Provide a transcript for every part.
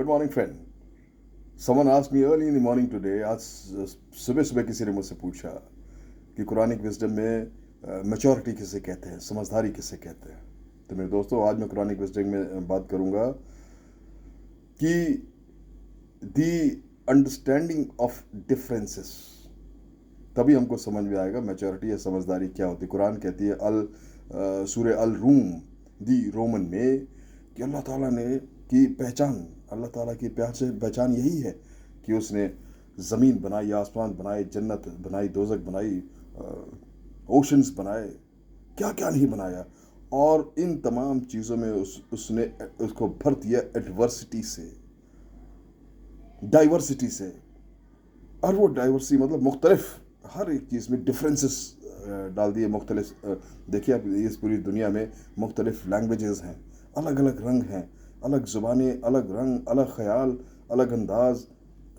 Good morning, friend. Someone asked me early in the morning today, आज सुबह सुबह किसी ने मुझसे पूछा कि कुरानिक विजडम में मैच्योरिटी किसे कहते हैं, समझदारी किसे कहते हैं। तो मेरे दोस्तों, आज मैं कुरानिक विजडम में बात करूंगा कि दी अंडरस्टैंडिंग ऑफ डिफरेंसेस, तभी हमको समझ में आएगा मैच्योरिटी या समझदारी क्या होती है। कुरान कहती है सूरह अल रूम दी रोमन में कि अल्लाह ताला ने की पहचान, अल्लाह ताला की पहचान यही है कि उसने ज़मीन बनाई, आसमान बनाए, जन्नत बनाई, दोज़ख बनाई, ओशंस बनाए, क्या क्या नहीं बनाया। और इन तमाम चीज़ों में उसने उसको भर दिया एडवर्सिटी से, डाइवर्सिटी से। और वो डाइवर्सिटी मतलब मुख्तलिफ, हर एक चीज़ में डिफरेंसेस डाल दिए। मुख्तलिफ देखिए आप, इस पूरी दुनिया में मुख्तलिफ लैंग्वेजेस हैं, अलग अलग रंग हैं, अलग ज़ुबानें, अलग रंग, अलग ख्याल, अलग अंदाज,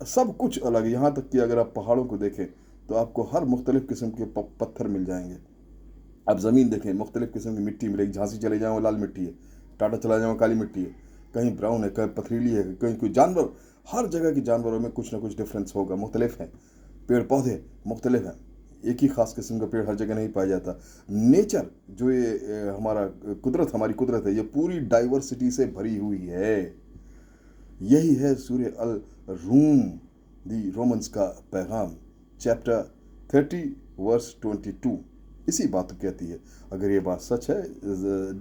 सब कुछ अलग। यहाँ तक कि अगर आप पहाड़ों को देखें तो आपको हर मुख्तलिफ किस्म के पत्थर मिल जाएंगे। आप ज़मीन देखें, मुख्तलिफ किस्म की मिट्टी मिलेगी। झांसी चले जाओ लाल मिट्टी है, टाटा चला जाओ काली मिट्टी है, कहीं ब्राउन है, कहीं पथरीली है, कहीं कोई जानवर, हर जगह के जानवरों में कुछ ना कुछ डिफरेंस होगा, मुख्तलिफ हैं। पेड़ पौधे मुख्तलिफ हैं, एक ही ख़ास किस्म का पेड़ हर जगह नहीं पाया जाता। नेचर जो ये हमारा कुदरत, हमारी कुदरत है, ये पूरी डाइवर्सिटी से भरी हुई है। यही है सूरह अल रूम दी रोमन्स का पैगाम, चैप्टर 30 वर्स 22 इसी बात को कहती है। अगर ये बात सच है,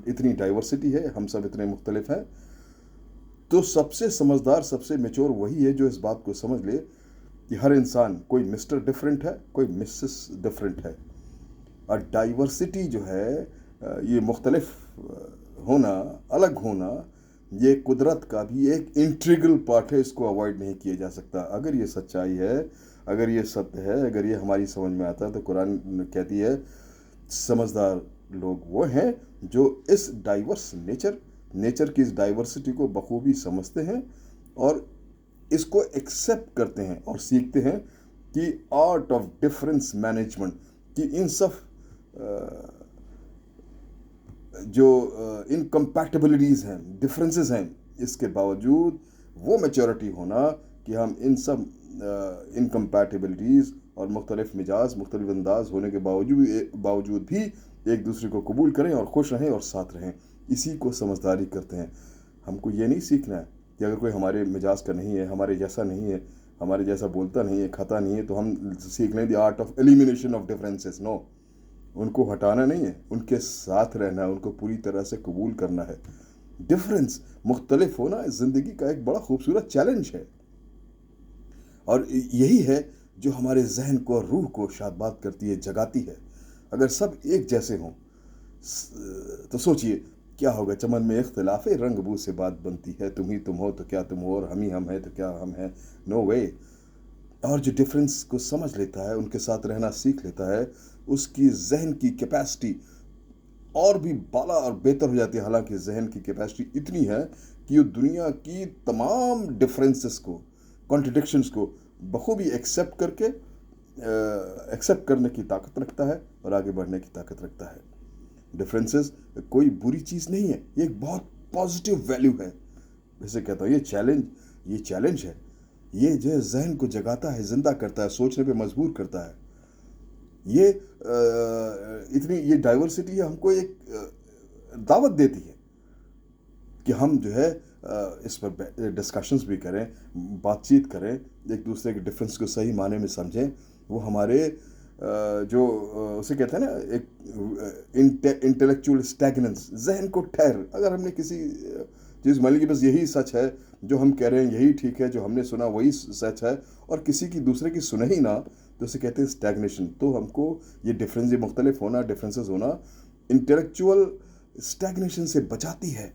इतनी डाइवर्सिटी है, हम सब इतने मुख्तलिफ हैं, तो सबसे समझदार, सबसे मेच्योर वही है जो इस बात को समझ ले कि हर इंसान, कोई मिस्टर डिफरेंट है, कोई मिसेस डिफरेंट है। और डाइवर्सिटी जो है, ये मुख्तलिफ होना, अलग होना, ये कुदरत का भी एक इंटीग्रल पार्ट है, इसको अवॉइड नहीं किया जा सकता। अगर ये सच्चाई है, अगर ये सत्य है, अगर ये हमारी समझ में आता है, तो कुरान कहती है समझदार लोग वो हैं जो इस डाइवर्स नेचर की इस डाइवर्सिटी को बखूबी समझते हैं और इसको एक्सेप्ट करते हैं और सीखते हैं कि आर्ट ऑफ डिफरेंस मैनेजमेंट, कि इन सब जो इनकम्पैटिबिलिटीज़ हैं, डिफरेंसेस हैं, इसके बावजूद वो मैच्योरिटी होना कि हम इन सब इनकम्पैटिबिलिटीज़ और मुख्तलिफ मिजाज, मुख्तलिफ अंदाज होने के बावजूद भी एक दूसरे को कबूल करें और खुश रहें और साथ रहें। इसी को समझदारी करते हैं। हमको ये नहीं सीखना है कि अगर कोई हमारे मिजाज का नहीं है, हमारे जैसा नहीं है, हमारे जैसा बोलता नहीं है, खाता नहीं है, तो हम सीख लें the art of elimination of differences. No, उनको हटाना नहीं है, उनके साथ रहना है, उनको पूरी तरह से कबूल करना है। डिफरेंस, मुख्तलिफ होना ज़िंदगी का एक बड़ा खूबसूरत चैलेंज है और यही है जो हमारे जहन को और रूह को शाबाद करती है, जगाती है। अगर सब एक जैसे हों तो सोचिए क्या होगा। चमन में इख्तिलाफ है, रंग बू से बात बनती है, तुम ही तुम हो तो क्या तुम हो, और हम ही हम हैं तो क्या हम हैं। नो वे। और जो डिफरेंस को समझ लेता है, उनके साथ रहना सीख लेता है, उसकी जहन की कैपेसिटी और भी बाला और बेहतर हो जाती है। हालांकि जहन की कैपेसिटी इतनी है कि वो दुनिया की तमाम डिफरेंसेस को, कॉन्ट्रडिक्शंस को बखूबी एक्सेप्ट करने की ताकत रखता है और आगे बढ़ने की ताकत रखता है। डिफरेंसेस कोई बुरी चीज़ नहीं है, ये एक बहुत पॉजिटिव वैल्यू है। वैसे कहता हूँ ये चैलेंज है। ये जो है जहन को जगाता है, जिंदा करता है, सोचने पे मजबूर करता है। ये इतनी ये डाइवर्सिटी है, हमको एक दावत देती है कि हम जो है इस पर डिस्कशंस भी करें, बातचीत करें, एक दूसरे के डिफरेंस को सही माने में समझें। वो हमारे जो उसे कहते हैं ना, एक इंटेलेक्चुअल स्टैग्नेंस, जहन को ठहर। अगर हमने किसी चीज़ मान ली कि बस यही सच है, जो हम कह रहे हैं यही ठीक है, जो हमने सुना वही सच है, और किसी की दूसरे की सुने ही ना, तो उसे कहते हैं स्टैग्नेशन। तो हमको ये डिफरेंस, ये मुख्तलिफ होना, डिफरेंसेस होना इंटेलेक्चुअल स्टैग्नेशन से बचाती है।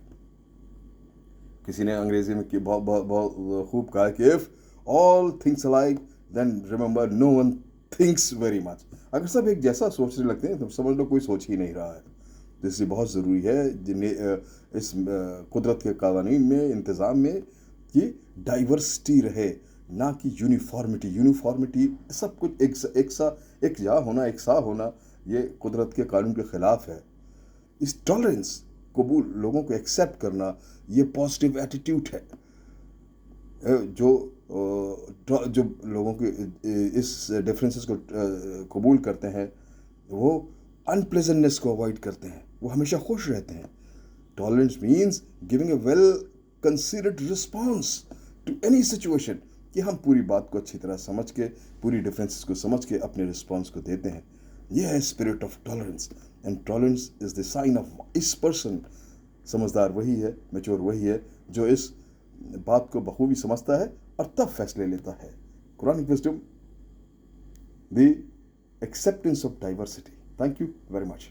किसी ने अंग्रेजी में बहुत खूब कहा कि if all thinks alike then remember no one thinks very much. अगर सब एक जैसा सोचने लगते हैं तो समझ लो कोई सोच ही नहीं रहा है। तो इसलिए बहुत ज़रूरी है इस कुदरत के कानून में, इंतज़ाम में, कि डाइवर्सिटी रहे, ना कि यूनिफॉर्मिटी सब कुछ एक सा होना ये कुदरत के कानून के ख़िलाफ़ है। इस टॉलरेंस, कबूल, लोगों को एक्सेप्ट करना, ये पॉजिटिव एटीट्यूड है। जो लोगों के इस डिफरेंसेस को कबूल करते हैं, वो अनप्लेजेंटनेस को अवॉइड करते हैं, वो हमेशा खुश रहते हैं. Tolerance means giving a well considered response to any situation, कि हम पूरी बात को अच्छी तरह समझ के, पूरी डिफरेंसेस को समझ के अपने रिस्पॉन्स को देते हैं. यह है spirit of tolerance. And tolerance is the sign of इस पर्सन. समझदार वही है, मैच्योर वही है, जो इस बात को बखूबी समझता है और तब फैसले लेता है. Quranic wisdom, the acceptance of diversity. Thank you very much.